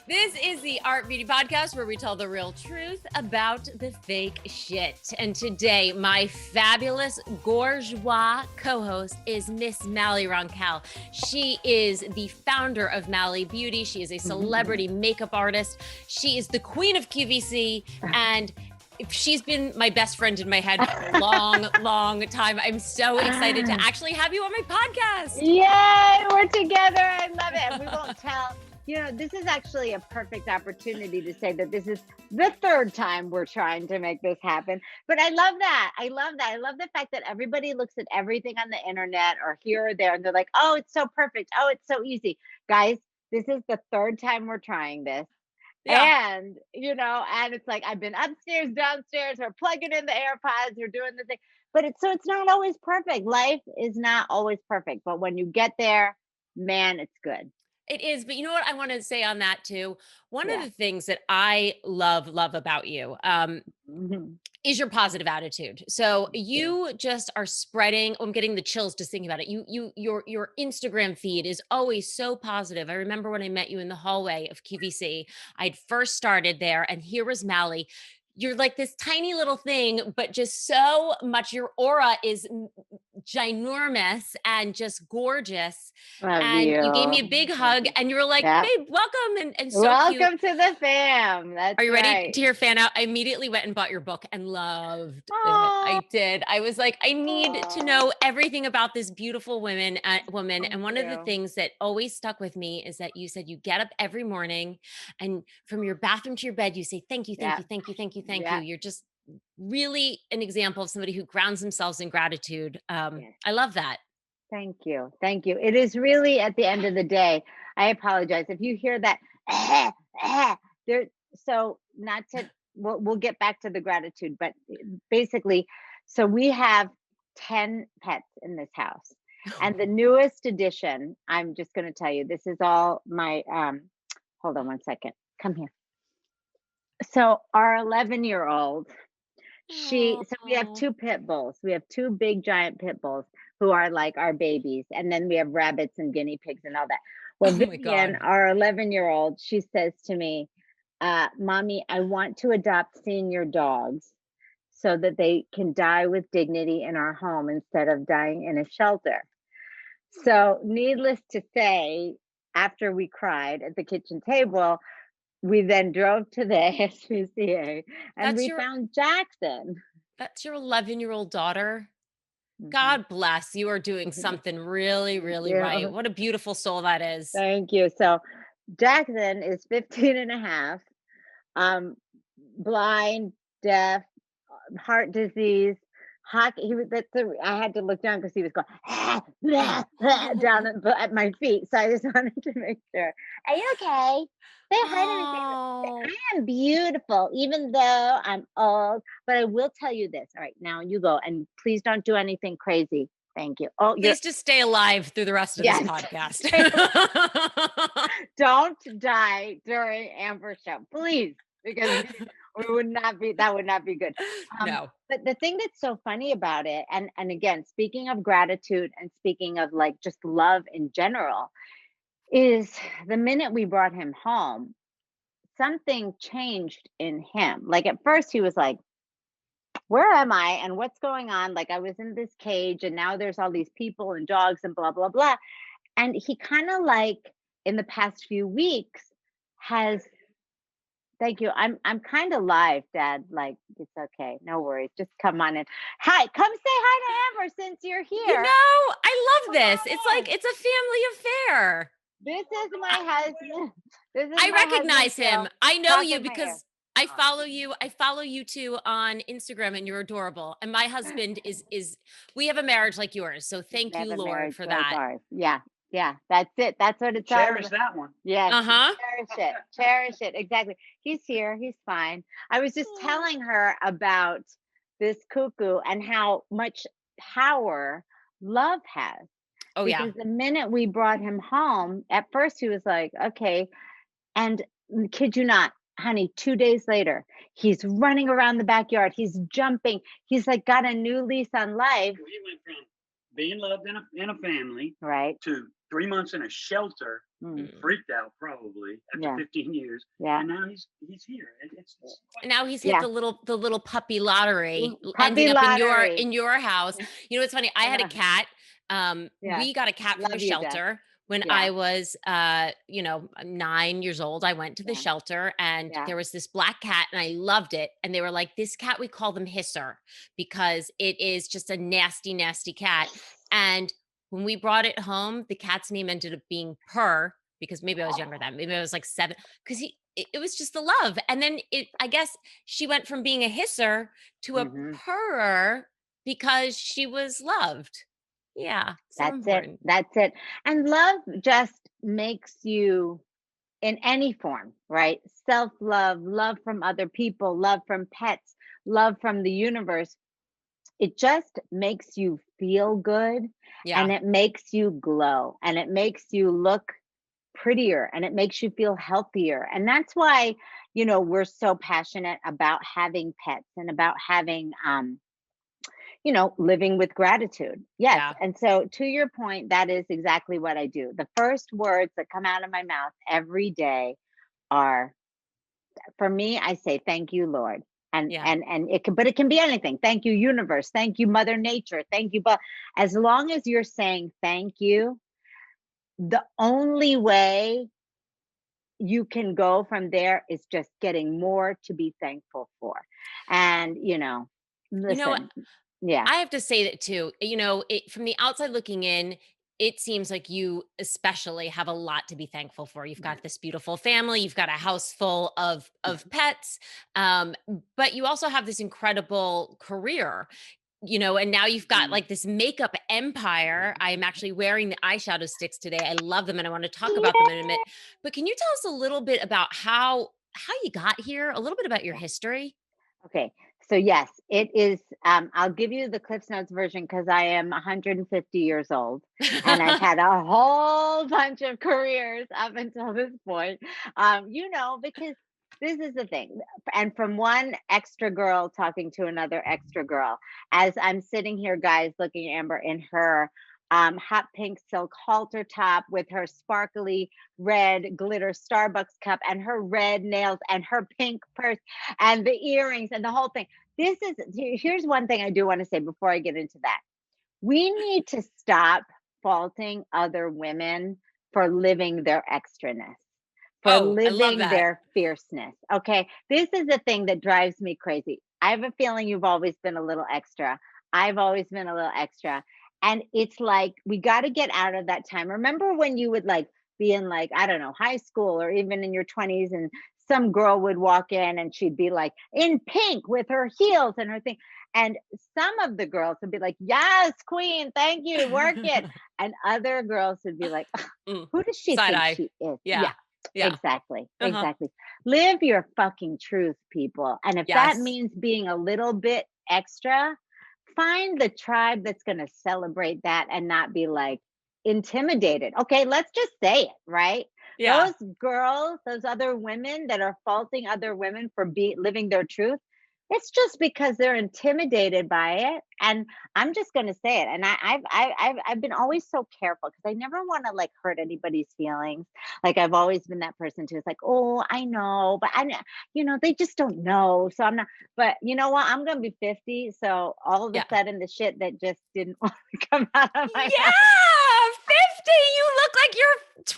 This is the Art Beauty Podcast where we tell the real truth about the fake shit. And today, my fabulous bourgeois co-host is Miss Mally Roncal. She is the founder of Mally Beauty. She is a celebrity makeup artist. She is the queen of QVC, and she's been my best friend in my head for a long time. I'm so excited to actually have you on my podcast. Yay, we're together. I love it. And we won't tell. You know, this is actually a perfect opportunity to say that this is the third time we're trying to make this happen. But I love that. I love the fact that everybody looks at everything on the internet or here or there and they're like, oh, it's so perfect. Oh, it's so easy. Guys, this is the third time we're trying this. Yeah. And, and it's like, I've been upstairs, downstairs, we're plugging in the AirPods, we're doing the thing. But it's not always perfect. Life is not always perfect. But when you get there, man, it's good. It is, but you know what I want to say on that too? One of the things that I love about you is your positive attitude. So you just are spreading, I'm getting the chills just thinking about it. Your Instagram feed is always so positive. I remember when I met you in the hallway of QVC, I'd first started there and here was Mally. You're like this tiny little thing, but just so much, your aura is ginormous and just gorgeous. You gave me a big hug and you were like, babe, welcome. And so welcome cute. To the fam. That's Are you right. ready to hear fan out? I immediately went and bought your book and loved it. I did. I was like, I need to know everything about this beautiful woman. And one of the things that always stuck with me is that you said you get up every morning and from your bathroom to your bed, you say, thank you. You're just really an example of somebody who grounds themselves in gratitude. I love that. Thank you. It is really, at the end of the day, I apologize if you hear that. We'll get back to the gratitude, but basically, so we have 10 pets in this house, and the newest addition, I'm just going to tell you, this is all my, hold on one second. Come here. So our 11-year-old, so we have 2 pit bulls. We have 2 big giant pit bulls who are like our babies. And then we have rabbits and guinea pigs and all that. Well, Vivian, our 11-year-old, she says to me, Mommy, I want to adopt senior dogs so that they can die with dignity in our home instead of dying in a shelter. So needless to say, after we cried at the kitchen table, we then drove to the SPCA and we found Jackson. That's your 11-year-old daughter. God bless. You are doing something really, really right. What a beautiful soul that is. Thank you. So Jackson is 15 and a half, blind, deaf, heart disease. I had to look down because he was going down at my feet. So I just wanted to make sure. Are you okay? Say hi to me. I am beautiful, even though I'm old. But I will tell you this. All right, now you go, and please don't do anything crazy. Thank you. Oh, please just stay alive through the rest of this podcast. Don't die during Amber's show, please, because that would not be good. No. But the thing that's so funny about it, and again, speaking of gratitude and speaking of like just love in general, is the minute we brought him home, something changed in him. Like at first he was like, where am I and what's going on? Like I was in this cage and now there's all these people and dogs and blah, blah, blah. And he kind of like in the past few weeks has, thank you. I'm kind of live, Dad. Like, it's okay. No worries. Just come on in. Hi, come say hi to Amber since you're here. You know, I love this. It's like, it's a family affair. This is my husband. I recognize him. I know you because I follow you too on Instagram and you're adorable. And my husband is we have a marriage like yours. So thank you, Lord, for that. Yeah, that's it. That's what it's all about. Cherish that one. Yeah. Cherish it. Exactly. He's here. He's fine. I was just telling her about this cuckoo and how much power love has. Oh, because the minute we brought him home, at first he was like, okay. And kid you not, honey, 2 days later, he's running around the backyard. He's jumping. He's like got a new lease on life. He went from being loved in a family Right. to 3 months in a shelter, Mm. Mm. freaked out probably after Yeah. 15 years, Yeah. and now he's here. It's And quite now he's hit Yeah. the little puppy lottery, ending Puppy up lottery. in your house. You know, it's funny. I had a cat. Yes. We got a cat from a Love you, Jess. shelter when Yeah. I was, 9 years old. I went to the Yeah. shelter, and Yeah. there was this black cat, and I loved it. And they were like, "This cat, we call them Hisser because it is just a nasty, nasty cat." And when we brought it home, the cat's name ended up being Purr because maybe I was younger then. Maybe I was like 7 because it was just the love. And then I guess she went from being a hisser to a Hmm. purrer because she was loved. Yeah, so That's it. important. That's it. And love just makes you in any form, right? Self love, love from other people, love from pets, love from the universe. It just makes you feel good and Yeah, it makes you glow and it makes you look prettier and it makes you feel healthier. And that's why, we're so passionate about having pets and about having living with gratitude. Yes. yeah. And so to your point, that is exactly what I do. The first words that come out of my mouth every day are, for me, I say, thank you, Lord. Yeah. And it can be anything. Thank you, universe. Thank you, Mother Nature. Thank you. But as long as you're saying thank you, the only way you can go from there is just getting more to be thankful for. And, You know, listen, yeah. I have to say that too. From the outside looking in, it seems like you especially have a lot to be thankful for. You've got this beautiful family, you've got a house full of pets, but you also have this incredible career. And now you've got Mhm. like this makeup empire. I'm actually wearing the eyeshadow sticks today. I love them and I want to talk about them in a Yeah. minute. But can you tell us a little bit about how you got here? A little bit about your history? Okay. So yes, it is. I'll give you the Cliff's Notes version because I am 150 years old and I've had a whole bunch of careers up until this point. Because this is the thing. And from one extra girl talking to another extra girl, as I'm sitting here, guys, looking at Amber in her hot pink silk halter top with her sparkly red glitter Starbucks cup and her red nails and her pink purse and the earrings and the whole thing. Here's one thing I do want to say before I get into that. We need to stop faulting other women for living their extraness, for Oh, I love living that. their fierceness. Okay. This is the thing that drives me crazy. I have a feeling you've always been a little extra. I've always been a little extra. And it's like we got to get out of that time. Remember when you would like be in like, I don't know, high school or even in your 20s and some girl would walk in and she'd be like in pink with her heels and her thing. And some of the girls would be like, yes, queen, thank you, work it. And other girls would be like, Mm, who does she side think eye. she is? Yeah, Yeah. Yeah. exactly. Uh-huh. Exactly. Live your fucking truth, people. And if that Yes. means being a little bit extra, find the tribe that's going to celebrate that and not be like intimidated. Okay, let's just say it, right? Yeah. Those girls, those other women that are faulting other women for living their truth, it's just because they're intimidated by it. And I'm just going to say it. And I've been always so careful because I never want to like hurt anybody's feelings. Like I've always been that person who's like, oh, I know, but they just don't know. So I'm not. But you know what? I'm going to be 50. So all of a Yeah. sudden, the shit that just didn't want to come out of my mouth. Yeah, 50. You look like you're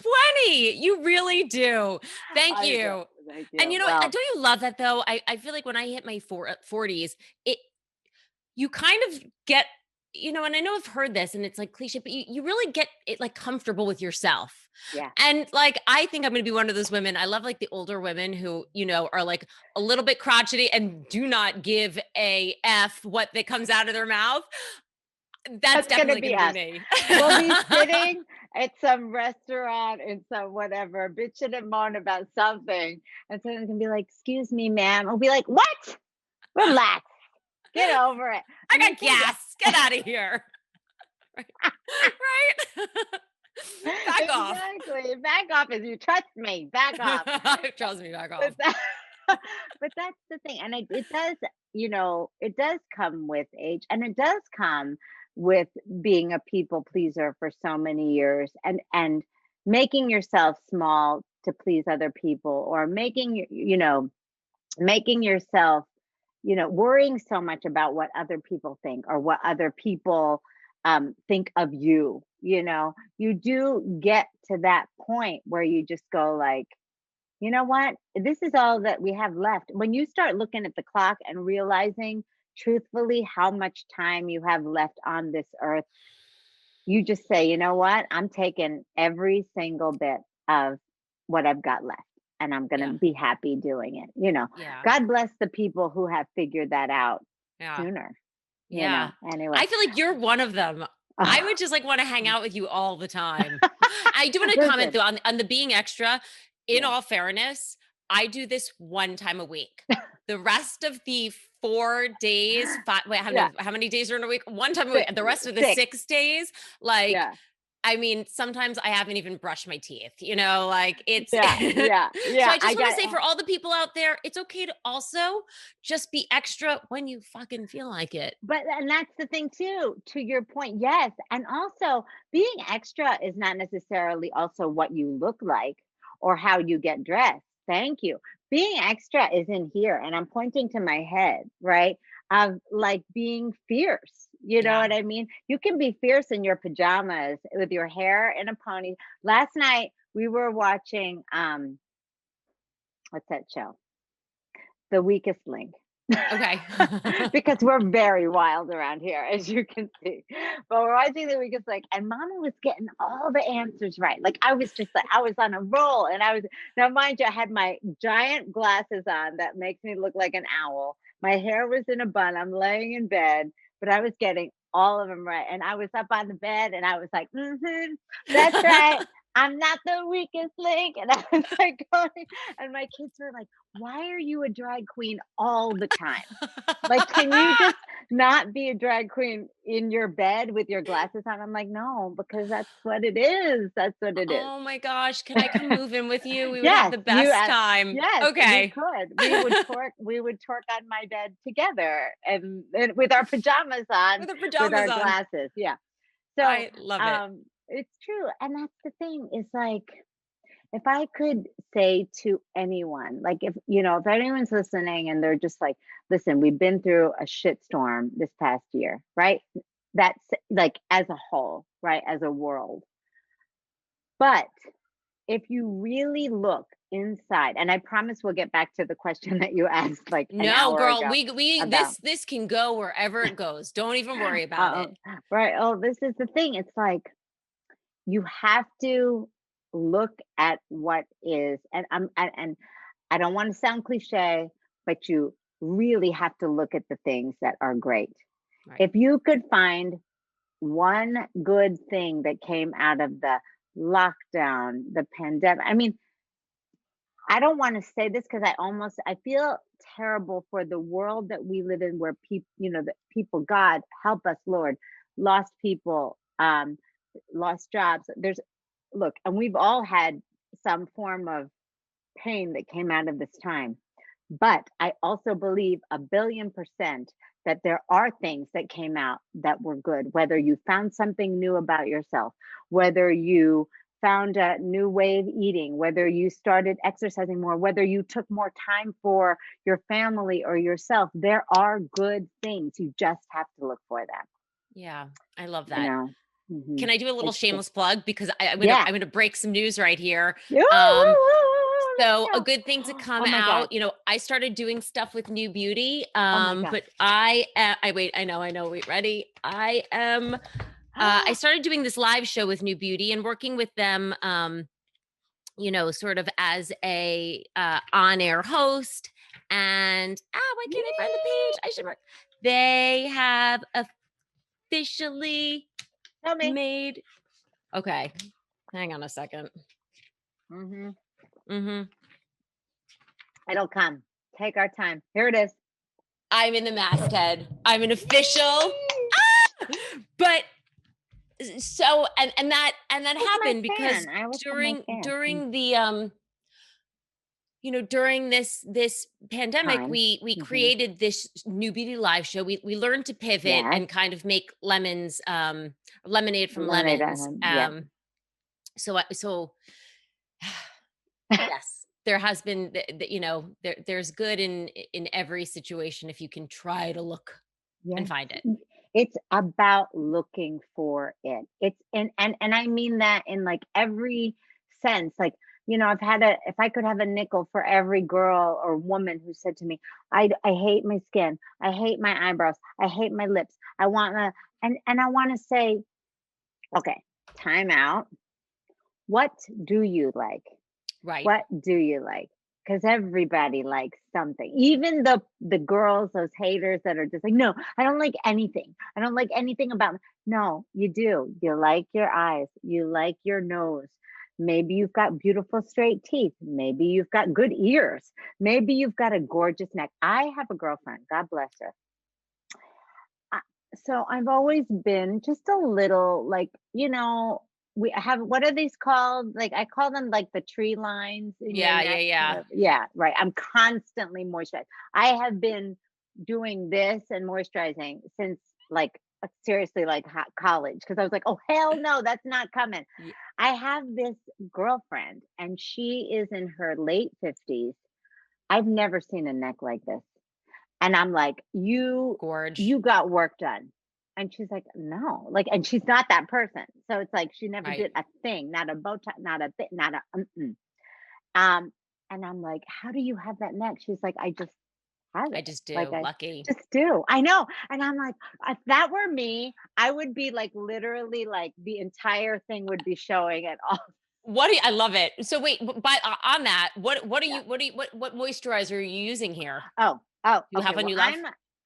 20. You really do. Thank I know. you. Thank And you. Well, don't you love that though? I feel like when I hit my 40s, it you kind of get, and I know I've heard this and it's like cliche, but you really get it like comfortable with yourself. yeah. And like I think I'm gonna be one of those women. I love like the older women who, are like a little bit crotchety and do not give a F what that comes out of their mouth. That's That's gonna definitely be gonna be us. me. We'll be sitting at some restaurant in some whatever, bitching and moan about something, and someone can be like, "Excuse me, ma'am." We'll be like, "What? Relax. Get over it." I And I got think gas. Get out of here. Right. Right? Back off. exactly. Back off as you trust me. Back off. Trust me, back But off. that, but that's the thing, and it does, it does come with age, and it does come with being a people pleaser for so many years, and making yourself small to please other people, or making yourself, worrying so much about what other people think, or what other people think of you. You do get to that point where you just go like, you know what? This is all that we have left. When you start looking at the clock and realizing truthfully how much time you have left on this earth, you just say, you know what? I'm taking every single bit of what I've got left, and I'm going to Yeah. be happy doing it. Yeah. God bless the people who have figured that out Yeah. sooner. Yeah. Anyway. I feel like you're one of them. I would just like want to hang out with you all the time. I do want to comment though on the being extra. In all fairness, I do this one time a week. The rest of the 4 days, how many days are in a week? One time a week. And the rest of the 6 days, like, I mean, sometimes I haven't even brushed my teeth, like it's, yeah. So I just want to say for all the people out there, it's okay to also just be extra when you fucking feel like it. And that's the thing too, to your point. Yes. And also being extra is not necessarily also what you look like or how you get dressed. Thank you. Being extra is in here, and I'm pointing to my head, right? Of like being fierce. You know what I mean? You can be fierce in your pajamas with your hair in a pony. Last night we were watching what's that show? The Weakest Link. Okay. Because we're very wild around here, as you can see. But we're watching The Weakest Link, and Mama was getting all the answers right. Like I was on a roll, and now mind you, I had my giant glasses on that makes me look like an owl. My hair was in a bun. I'm laying in bed, but I was getting all of them right. And I was up on the bed, and I was like, that's right. I'm not the weakest link. And I was like going, and my kids were like, why are you a drag queen all the time? Like, can you just not be a drag queen in your bed with your glasses on? I'm like, no, because that's what it is. That's what it is. Oh my gosh. Can I come move in with you? We would have the best time. Yes, okay. we could. We would twerk on my bed together, and with our pajamas on, with our glasses. Yeah. So I love it. It's true. And that's the thing, is like, if I could say to anyone, like if anyone's listening and they're just like, listen, we've been through a shitstorm this past year, right? That's like as a whole, right? As a world. But if you really look inside, and I promise we'll get back to the question that you asked like an hour girl, ago we this can go wherever it goes. Don't even worry about it. Right. Oh, this is the thing. It's like, you have to look at what is, and I don't want to sound cliche, but you really have to look at the things that are great. Right. If you could find one good thing that came out of the lockdown, the pandemic, I mean, I don't want to say this because I feel terrible for the world that we live in, where people, God help us, Lord, lost people, lost jobs. And we've all had some form of pain that came out of this time. But I also believe 1,000,000,000% that there are things that came out that were good, whether you found something new about yourself, whether you found a new way of eating, whether you started exercising more, whether you took more time for your family or yourself. There are good things. You just have to look for them. Yeah, I love that. Mm-hmm. Can I do a little shameless plug? Because I'm gonna break some news right here. So a good thing to come out, I started doing stuff with New Beauty. But wait, I know. Wait, ready? I started doing this live show with New Beauty and working with them, sort of as a on-air host. And why can't I find the page? I should work. They have officially made. Okay, hang on a second. It'll come. Take our time. Here it is. I'm in the masthead. I'm an official. But so and that happened because during the during this pandemic, Time. we Hmm. created this new beauty live show. We learned to pivot Yes. and kind of make lemonade from Lemonade at lemons. home. Yep. So yes, there has been there's good in every situation if you can try to look and Yes. find it. It's about looking for it. It's and I mean that in like every sense. Like, I've had if I could have a nickel for every girl or woman who said to me, I hate my skin. I hate my eyebrows. I hate my lips. I want to and I want to say, okay, time out. What do you like? Right. What do you like? Because everybody likes something. Even the girls, those haters that are just like, no, I don't like anything. I don't like anything about me. No, you do. You like your eyes. You like your nose. Maybe you've got beautiful straight teeth. Maybe you've got good ears. Maybe you've got a gorgeous neck. I have a girlfriend. God bless her. I- So I've always been just a little like, we have, what are these called? Like I call them like the tree lines in your Yeah, yeah, neck. yeah. Yeah, right. I'm constantly moisturized. I have been doing this and moisturizing since like seriously like college because I was like, oh hell no, that's not coming. Ye I have this girlfriend and she is in her late 50s. I've never seen a neck like this. And I'm like, Gorge. you got work done. And she's like, no, like, and she's not that person. So it's like she never Right. did a thing, not a bow tie, not a bit, not a um. And I'm like, how do you have that neck? She's like, I just have I it. just Like do. I Lucky. just do. I know. And I'm like, if that were me, I would be like literally like the entire thing would be showing at all. I love it. So wait, but on that, what are Yeah. you what moisturizer are you using here? Oh, You okay. have one Well, you love?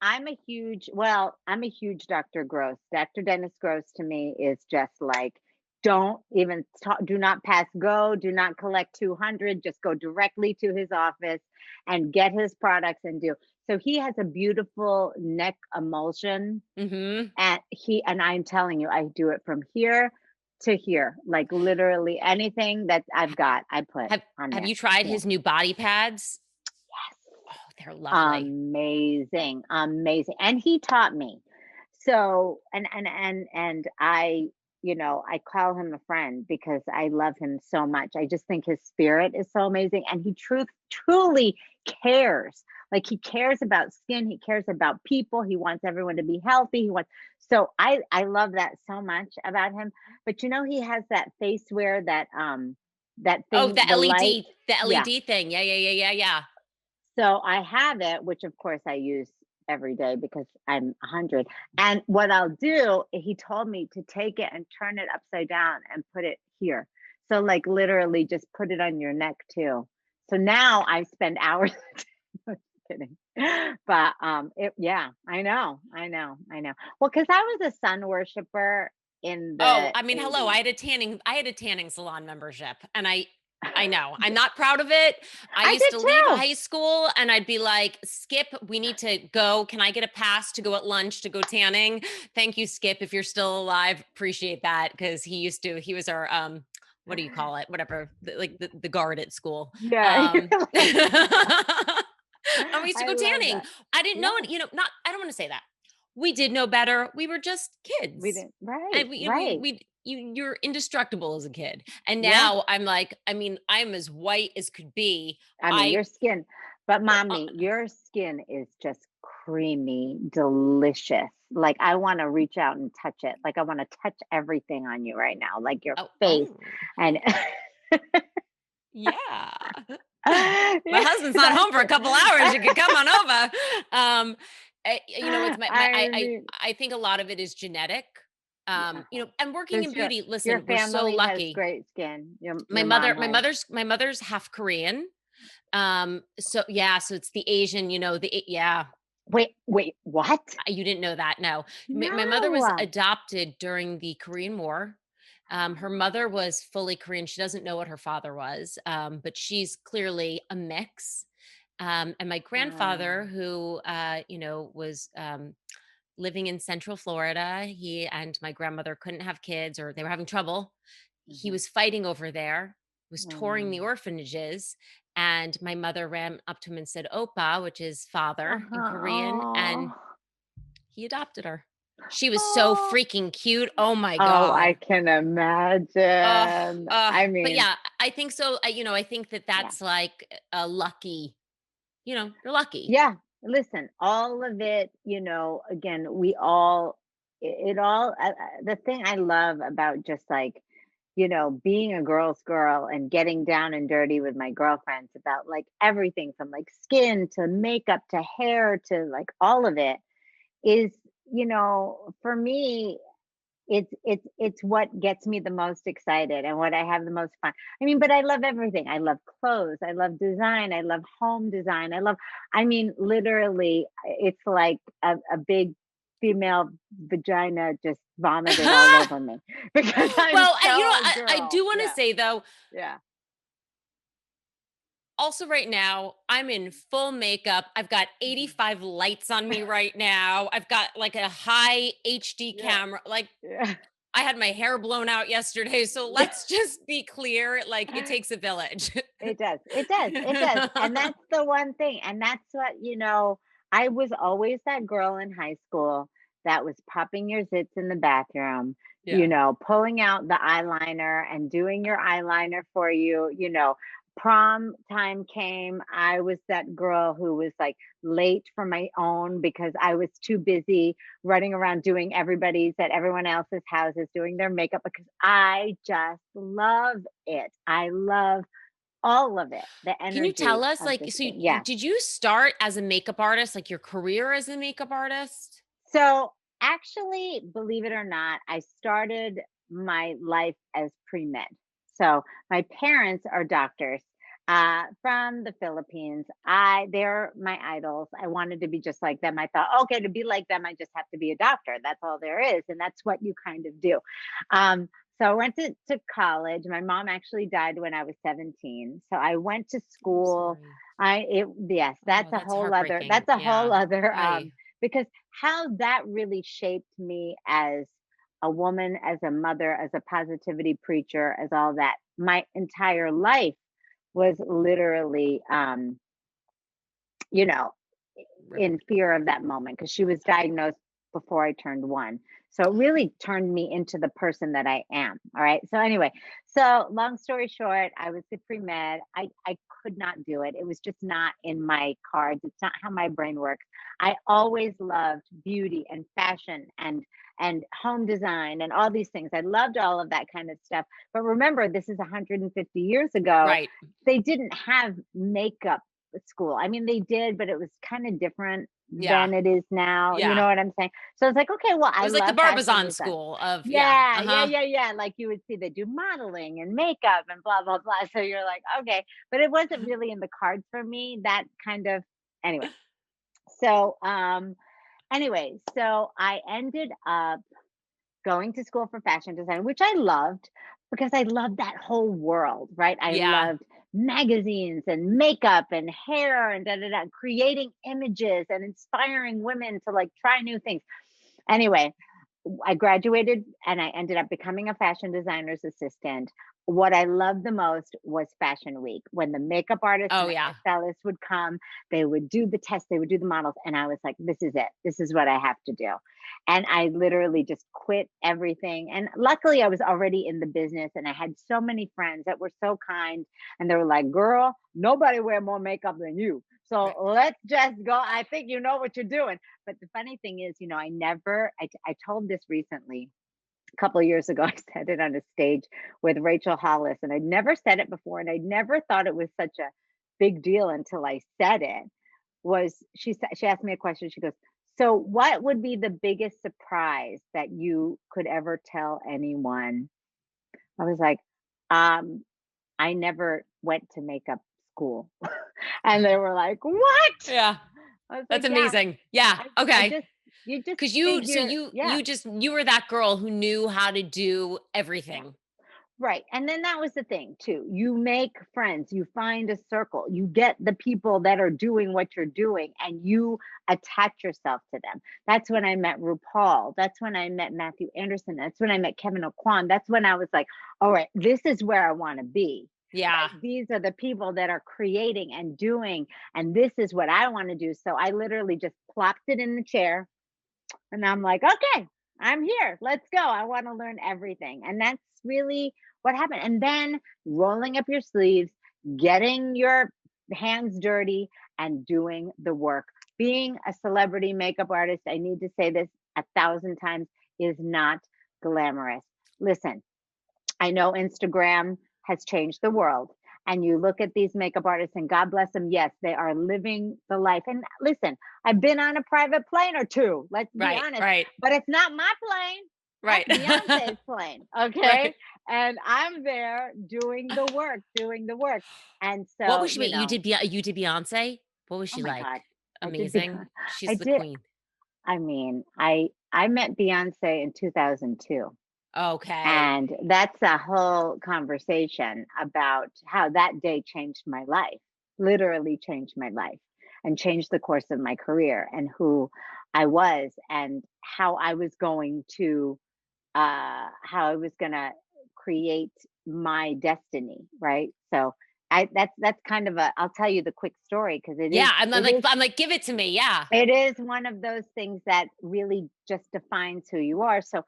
I'm a huge Dr. Gross. Dr. Dennis Gross to me is just like, don't even talk, do not pass go, do not collect 200, just go directly to his office and get his products and do. So he has a beautiful neck emulsion Mhm. and I'm telling you, I do it from here to here, like literally anything that I've got, I put Have on have there. you tried Yeah. his new body pads? Yes. Oh, they're lovely. Amazing, amazing. And he taught me. So, and I, I call him a friend because I love him so much. I just think his spirit is so amazing and he truly cares. Like he cares about skin, he cares about people, he wants everyone to be healthy. So I love that so much about him. But he has that face wear that Oh, thing, the light. The Yeah. LED thing. Yeah, yeah, yeah, yeah, yeah. So I have it, which of course I use every day because I'm 100. And what I'll do, he told me to take it and turn it upside down and put it here. So like literally just put it on your neck too. So now I spend hours no, just kidding. But yeah, I know. Well, because I was a sun worshiper in Oh, the I mean, hello. 80s. I had a tanning salon membership and I know. I'm not proud of it. I I used did to leave too. high school and I'd be like, "Skip, we need to go. Can I get a pass to go at lunch to go tanning?" Thank you, Skip, if you're still alive. Appreciate that because he was our what do you call it? Whatever, the guard at school. Yeah. And Like, we used to I go love tanning. that. I didn't know Yeah. it, not I don't want to say that. We did know better. We were just We kids. didn't. Right, And right. you're indestructible as a kid. And Yeah. now I'm like, I mean, I'm as white as could be. I mean, I your skin, but uh, mommy, your skin is just creamy, delicious. Like I want to reach out and touch it. Like I want to touch everything on you right now, like your oh, face oh, and yeah. My yeah, husband's not that's home for a it. couple hours. You could come on over. It's my I mean, I think a lot of it is genetic. yeah. And working in Does beauty, your listen, we're so family has lucky. great skin? Your mom has. My mother's half Korean. So yeah, so it's the Asian, yeah. Wait, what? You didn't know that, no. My mother was No. adopted during the Korean War. Her mother was fully Korean. She doesn't know what her father was, but she's clearly a mix. And my grandfather, Wow. who was living in Central Florida, he and my grandmother couldn't have kids, or they were having trouble. He Mhm. was fighting over there, was touring the Mm. orphanages, And my mother ran up to him and said, "Oppa," which is father in Uh-huh. Korean, and Oh. he adopted her. She was so Oh. freaking cute. Oh my Oh, I god. can Ugh, imagine. I but mean, yeah, I think so. I think that yeah. that's like a lucky, you're lucky. Yeah. Listen, all of it, again, we all, it all, the thing I love about just like, being a girl's girl and getting down and dirty with my girlfriends about like everything from like skin to makeup to hair to like all of it is, for me, it's what gets me the most excited and what I have the most fun. I mean, but I love everything. I love clothes, I love design, I love home design. I mean, literally, it's like a big female vagina just vomited all over me because I'm Well, so I girl. do want to Yeah, say though, yeah. also right now, I'm in full makeup. I've got Mhm. 85 lights on me right now. I've got like a high HD Yeah, camera. Like yeah. I had my hair blown out yesterday. So let's just be clear. Like it takes a village. It does. It does. It does. And that's the one thing. And that's what, I was always that girl in high school that was popping your zits in the bathroom, Yeah. pulling out the eyeliner and doing your eyeliner for you, Prom time came. I was that girl who was like late for my own because I was too busy running around doing everybody's at everyone else's houses doing their makeup because I just love it. I love all of it, the Can you tell energy us, of like, this so thing, yeah. did you start as a makeup artist, like your career as a makeup artist? So, actually, believe it or not, I started my life as pre-med. So, my parents are doctors, from the Philippines. They're my idols. I wanted to be just like them. I thought, okay, to be like them, I just have to be a doctor. That's all there is, and that's what you kind of do. So I went to college. My mom actually died when I was 17. So I went to I'm school. sorry. Yes, Oh, that's heartbreaking. that's a whole Yeah. other, I because how that really shaped me as a woman, as a mother, as a positivity preacher, as all that. My entire life was literally, you know, in fear of that moment because she was diagnosed before I turned one. So it really turned me into the person that I am. All right. So anyway, so long story short, I was a pre-med. I could not do it. It was just not in my cards. It's not how my brain works. I always loved beauty and fashion and home design and all these things. I loved all of that kind of stuff. But remember, this is 150 years ago. right. They didn't have makeup school. I mean, they did, but it was kind of different Yeah. than it is now. You Yeah. know what I'm saying? So it's like, okay, well, It I was like the love fashion Barbizon design. school of yeah. Yeah, yeah, Uh-huh. yeah, yeah. Like you would see they do modeling and makeup and blah, blah, blah. So you're like, okay. But it wasn't really in the cards for me. That kind of anyway. So so I ended up going to school for fashion design, which I loved because I loved that whole world, right? I Yeah. loved magazines and makeup and hair and da da da, creating images and inspiring women to like try new things. Anyway, I graduated and I ended up becoming a fashion designer's assistant. What I loved the most was Fashion Week when the makeup artists Oh and the yeah. hairstylists would come, they would do the tests, they would do the models. And I was like, this is it. This is what I have to do. And I literally just quit everything. And luckily, I was already in the business and I had so many friends that were so kind. And they were like, girl, nobody wear more makeup than you. So Right. let's just go. I think you know what you're doing. But the funny thing is, I told this recently, a couple of years ago, I said it on a stage with Rachel Hollis, and I'd never said it before, and I never thought it was such a big deal until I said it. She asked me a question. She goes, "So, what would be the biggest surprise that you could ever tell anyone?" I was like, um, "I never went to makeup school," and they were like, "What?" Yeah. I was like, That's "Yeah, amazing. Yeah. I Okay. just you just Cause you so figure, you yeah." you just you were that girl who knew how to do Yeah. everything. Right. And then that was the thing too. You make friends, you find a circle, you get the people that are doing what you're doing and you attach yourself to them. That's when I met RuPaul. That's when I met Matthew Anderson. That's when I met Kevin O'Quan. That's when I was like, all right, this is where I want to be. Yeah. These are the people that are creating and doing, and this is what I want to do. So I literally just plopped it in the chair, and I'm like, okay, I'm here. Let's go. I want to learn everything. And that's really what happened. And then rolling up your sleeves, getting your hands dirty, and doing the work. Being a celebrity makeup artist, I need to say this 1,000 times, is not glamorous. Listen, I know Instagram has changed the world. And you look at these makeup artists, and God bless them. Yes, they are living the life. And listen, I've been on a private plane or two. Let's be Right. honest. Right. But it's not my plane. Right. That's Beyonce's plane. Okay. Right. And I'm there doing the work, doing the work. And What so, was she? Wait, you did Beyonce? What was oh she my like? God, I did Amazing. I She's the did. queen. I mean, I met Beyonce in 2002. Okay. And that's a whole conversation about how that day changed my life, literally changed my life, and changed the course of my career and who I was, and how I was gonna create my destiny, right? So that's kind of a, I'll tell you the quick story, because Yeah. it is I'm like, give it to me. Yeah. it is one of those things that really just defines who you are. So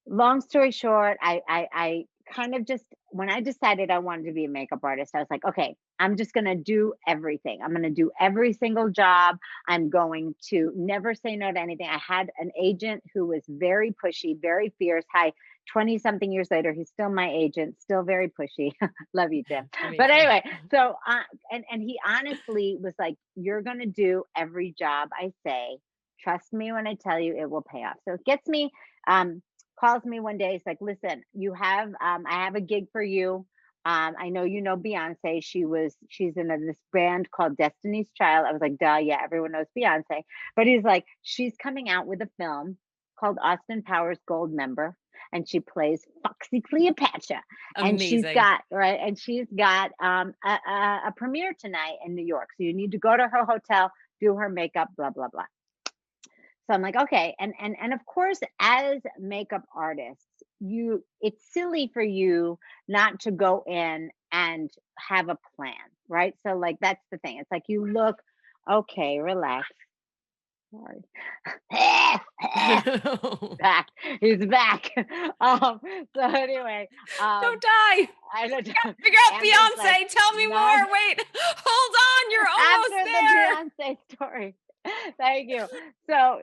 long story short, I kind of just, when I decided I wanted to be a makeup artist, I was like, okay, I'm just going to do everything. I'm going to do every single job. I'm going to never say no to anything. I had an agent who was very pushy, very fierce. Hi, 20 something years later, he's still my agent, still very pushy. Love you, Jim. But Amazing. anyway, so and he honestly was like, you're going to do every job I say. Trust me when I tell you it will pay off. So it gets me um calls me one day. He's like, listen, I have a gig for you. I know you know Beyonce. She's in this band called Destiny's Child. I was like, duh, yeah, everyone knows Beyonce. But he's like, she's coming out with a film called Austin Powers Gold Member, and she plays Foxy Cleopatra. And Amazing. she's got a premiere tonight in New York. So you need to go to her hotel, do her makeup, blah, blah, blah. So I'm like, okay. And of course, as makeup artists, it's silly for you not to go in and have a plan, right? So like that's the thing. It's like you look, okay, relax. Sorry. Back. He's back. Um, so anyway, Don't die. I don't Figure out Amber's like, Beyonce. Tell me not more. Wait. Hold on. You're almost after there. the Beyonce story. Thank you. So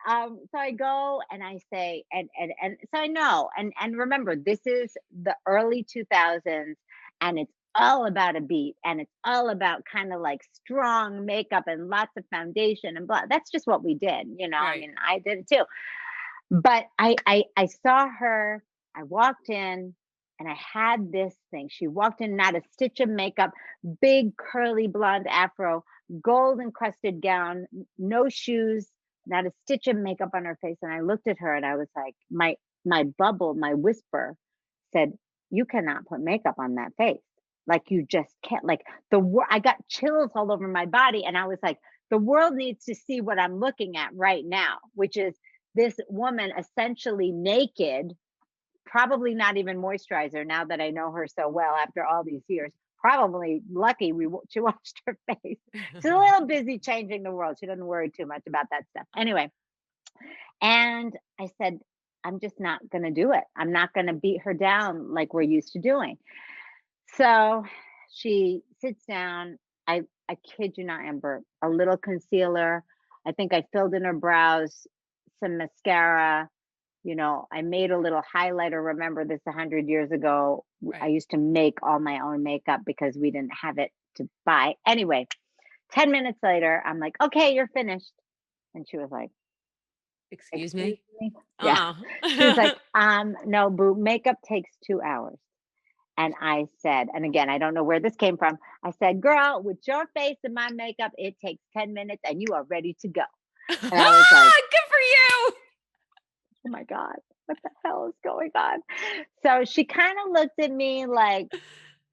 I go and I say, and so I know, and remember, this is the early 2000s, and it's all about a beat, and it's all about kind of like strong makeup and lots of foundation and blah. That's just what we did, you know. I Right. mean, I did it too. But I saw her, I walked in, and I had this thing. She walked in, not a stitch of makeup, big curly blonde afro, gold encrusted gown, no shoes, not a stitch of makeup on her face. And I looked at her and I was like, my bubble, my whisper said, you cannot put makeup on that face. Like you just can't. Like I got chills all over my body, and I was like, the world needs to see what I'm looking at right now, which is this woman essentially naked, probably not even moisturizer, now that I know her so well after all these years. Probably lucky she washed her face. She's a little busy changing the world. She doesn't worry too much about that stuff. Anyway, and I said, I'm just not going to do it. I'm not going to beat her down like we're used to doing. So she sits down. I kid you not, Amber, a little concealer. I think I filled in her brows, some mascara. You know, I made a little highlighter. Remember this 100 years ago. I Right. used to make all my own makeup because we didn't have it to buy. Anyway, 10 minutes later, I'm like, okay, you're finished. And she was like, Excuse excuse me. me? Yeah. She was like, no, boo, makeup takes 2 hours. And I said, and again, I don't know where this came from. I said, girl, with your face and my makeup, it takes 10 minutes and you are ready to go. And I was like, Good for you. oh my God, what the hell is going on? So she kind of looked at me like,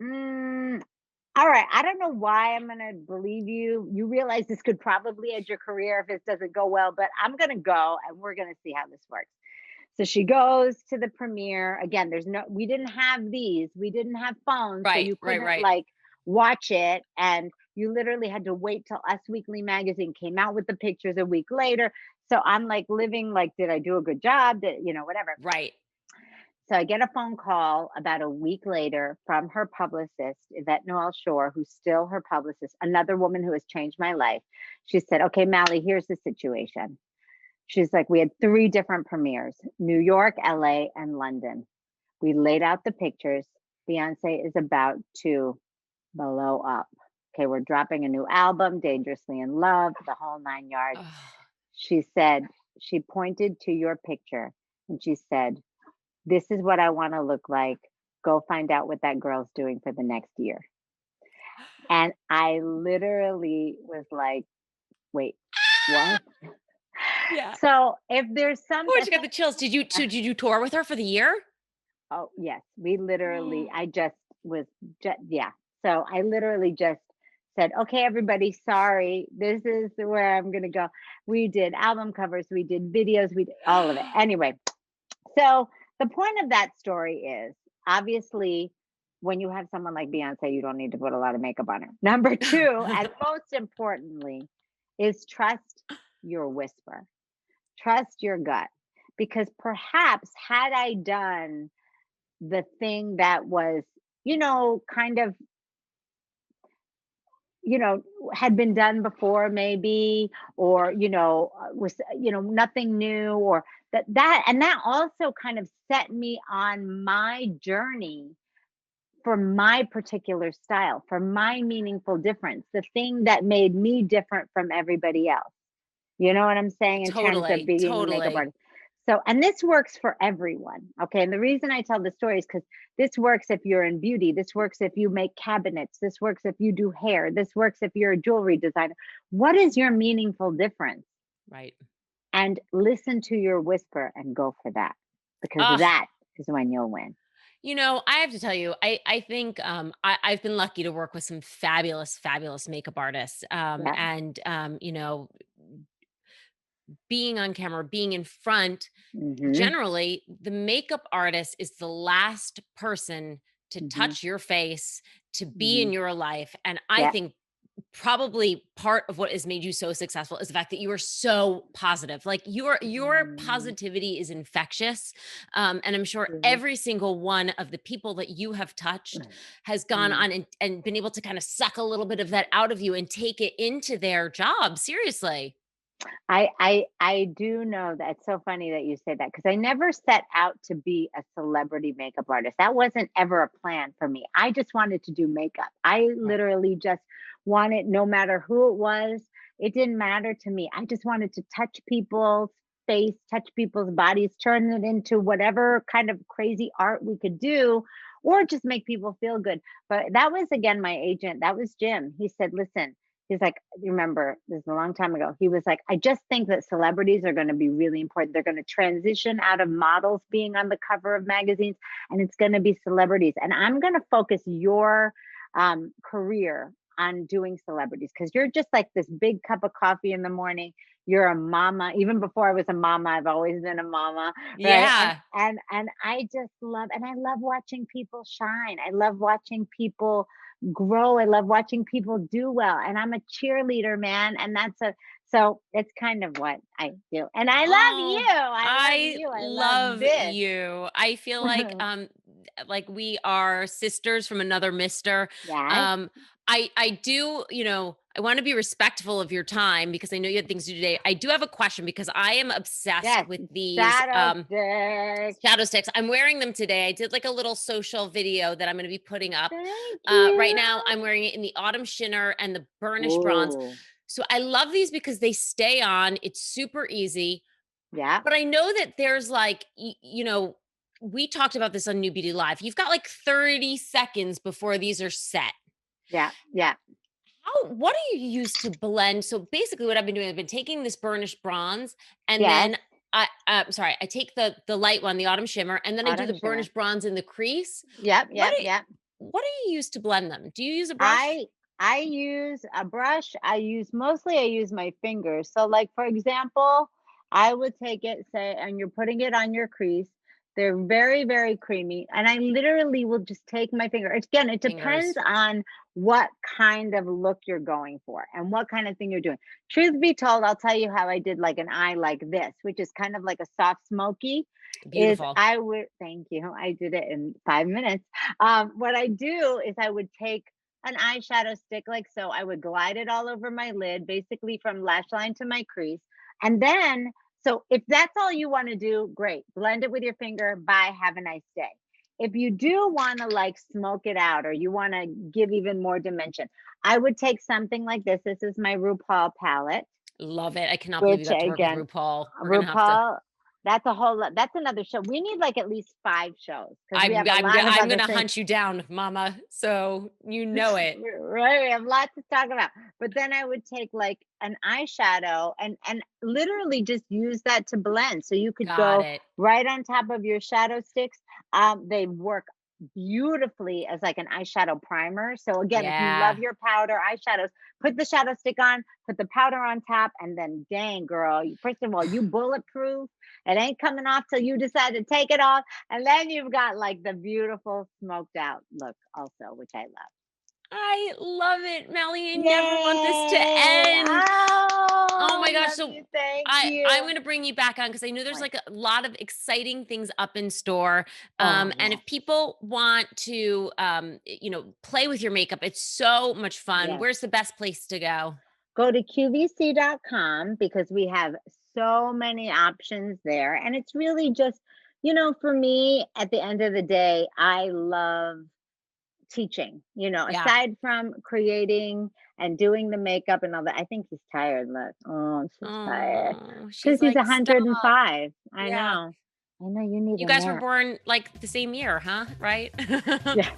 all right, I don't know why I'm going to believe you. You realize this could probably end your career if it doesn't go well, but I'm going to go and we're going to see how this works. So she goes to the premiere. Again, we didn't have these. We didn't have phones, so Right, you right, couldn't right. like watch it. And you literally had to wait till Us Weekly magazine came out with the pictures a week later. So I'm like living like, did I do a good job? Whatever. Right. So I get a phone call about a week later from her publicist, Yvette Noel Shore, who's still her publicist, another woman who has changed my life. She said, okay, Mally, here's the situation. She's like, we had 3 different premieres, New York, LA, and London. We laid out the pictures. Beyonce is about to blow up. Okay, we're dropping a new album, Dangerously in Love, the whole 9 yards. She said, she pointed to your picture and she said, this is what I want to look like. Go find out what that girl's doing for the next year. And I literally was like, wait, what? Yeah. So if there's Oh, something, you got the chills. Did you tour with her for the year? oh yes, we literally, I just was, yeah. So I literally just said, okay, everybody, sorry, this is where I'm going to go. We did album covers, we did videos, we did all of it. Anyway, so the point of that story is obviously when you have someone like Beyonce, you don't need to put a lot of makeup on her. Number 2, and most importantly, is trust your whisper, trust your gut. Because perhaps had I done the thing that was, kind of, had been done before maybe, or, was, nothing new, or and that also kind of set me on my journey for my particular style, for my meaningful difference, the thing that made me different from everybody else. You know what I'm saying? In terms of Totally, being a makeup totally. artist. So, and this works for everyone. Okay. And the reason I tell the story is because this works if you're in beauty. This works if you make cabinets. This works if you do hair. This works if you're a jewelry designer. What is your meaningful difference? Right. And listen to your whisper and go for that, because Ah, that is when you'll win. I have to tell you, I think I've been lucky to work with some fabulous, fabulous makeup artists. Yeah. And being on camera, being in front, Mm-hmm. generally the makeup artist is the last person to Mm-hmm. touch your face, to be Mm-hmm. in your life. And I Yeah. think probably part of what has made you so successful is the fact that you are so positive. Like your Mm-hmm. positivity is infectious. And I'm sure Mm-hmm. every single one of the people that you have touched has gone on and been able to kind of suck a little bit of that out of you and take it into their job. Seriously. I do know that. It's so funny that you say that, because I never set out to be a celebrity makeup artist. That wasn't ever a plan for me. I just wanted to do makeup. I Right. literally just wanted, no matter who it was, it didn't matter to me. I just wanted to touch people's face, touch people's bodies, turn it into whatever kind of crazy art we could do, or just make people feel good. But that was, again, my agent. That was Jim. He said, listen, he's like, you remember, this is a long time ago. He was like, I just think that celebrities are going to be really important. They're going to transition out of models being on the cover of magazines, and it's going to be celebrities. And I'm going to focus your career on doing celebrities, because you're just like this big cup of coffee in the morning. You're a mama. Even before I was a mama, I've always been a mama, right? And Yeah. and I just love, and I love watching people shine. I love watching people grow. I love watching people do well. And I'm a cheerleader, man. And so it's kind of what I do. And I love you. Oh, I love I you. I love love this. you. I feel like we are sisters from another mister. Yes. Um I do, I want to be respectful of your time because I know you had things to do today. I do have a question because I am obsessed Yes. with these Shadow stick. shadow sticks. I'm wearing them today. I did like a little social video that I'm going to be putting up. Thank Right you. now I'm wearing it in the autumn shimmer and the burnished bronze. Ooh. So I love these because they stay on. It's super easy. Yeah. But I know that there's like, we talked about this on New Beauty Live. You've got like 30 seconds before these are set. Yeah. Yeah. What do you use to blend? So basically what I've been doing, I've been taking this burnished bronze and Yes. then I take the light one, the autumn shimmer, and then I do Autumn the shimmer. burnished bronze in the crease. Yep. What Yep. do Yep. what do you use to blend them? Do you use a brush? I use a brush. I use my fingers. So like, for example, I would take it, say, and you're putting it on your crease. They're very, very creamy. And I literally will just take my finger. Again, it depends Fingers. on what kind of look you're going for and what kind of thing you're doing. Truth be told, I'll tell you how I did like an eye like this, which is kind of like a soft smoky. Beautiful. Thank you. I did it in 5 minutes. What I do is I would take an eyeshadow stick like so. I would glide it all over my lid, basically from lash line to my crease. And then, so if that's all you want to do, great. Blend it with your finger. Bye. Have a nice day. If you do want to like smoke it out or you want to give even more dimension, I would take something like this. This is my RuPaul palette. Love it. I cannot believe you Which got to work with again, RuPaul. We're gonna have to. RuPaul, that's a whole lot. That's another show. We need like at least 5 shows because we have a lot of I'm other gonna things. hunt you down, Mama. So you know it. Right, we have lots to talk about. But then I would take like an eyeshadow and literally just use that to blend. So you could Got go it. right on top of your shadow sticks. They work beautifully as like an eyeshadow primer. So again, if you Yeah. love your powder eyeshadows, put the shadow stick on, put the powder on top, and then dang girl, first of all, you bulletproof. It ain't coming off till you decide to take it off. And then you've got like the beautiful smoked out look also, which I love. I love it, Melly. I never want this to Yay! end. Oh my gosh. Love So you. Thank I'm you. going to bring you back on because I know there's Right. like a lot of exciting things up in store. Oh, And yeah. if people want to, play with your makeup, it's so much fun. Yes. Where's the best place to go? Go to QVC.com because we have so many options there. And it's really just, for me, at the end of the day, I love teaching, Yeah. aside from creating and doing the makeup and all that. I think he's tired. Look, oh, she's tired Oh, because she's he's like, stop. 105. I Yeah. know. I know you need You a guys were nap. born like the same year, huh? Right? Yeah.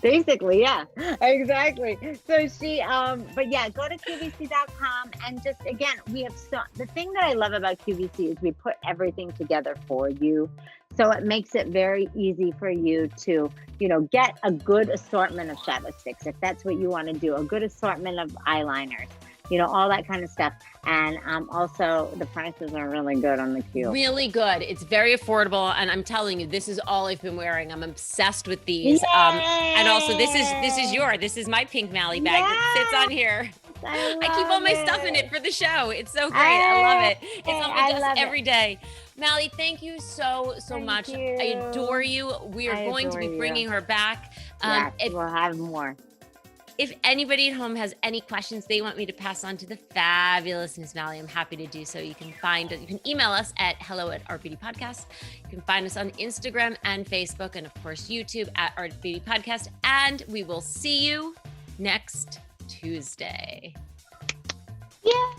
Basically, yeah, exactly. So but yeah, go to QVC.com and just again, the thing that I love about QVC is we put everything together for you. So it makes it very easy for you to, get a good assortment of shadow sticks if that's what you want to do, a good assortment of eyeliners, all that kind of stuff. And also the prices are really good on the Q. Really good. It's very affordable, and I'm telling you, this is all I've been wearing. I'm obsessed with these. And also, this is my pink Mally bag that sits on here. I keep all my stuff in it for the show. It's so great. I love it. It's on my desk every day. Mally, thank you so much. you. I adore you. We are going to be bringing her back. Yes, we'll have more. If anybody at home has any questions they want me to pass on to the fabulous Miss Mally, I'm happy to do so. You can email us at hello@artbeautypodcast. You can find us on Instagram and Facebook, and of course YouTube at Art Beauty Podcast. And we will see you next Tuesday. Yeah.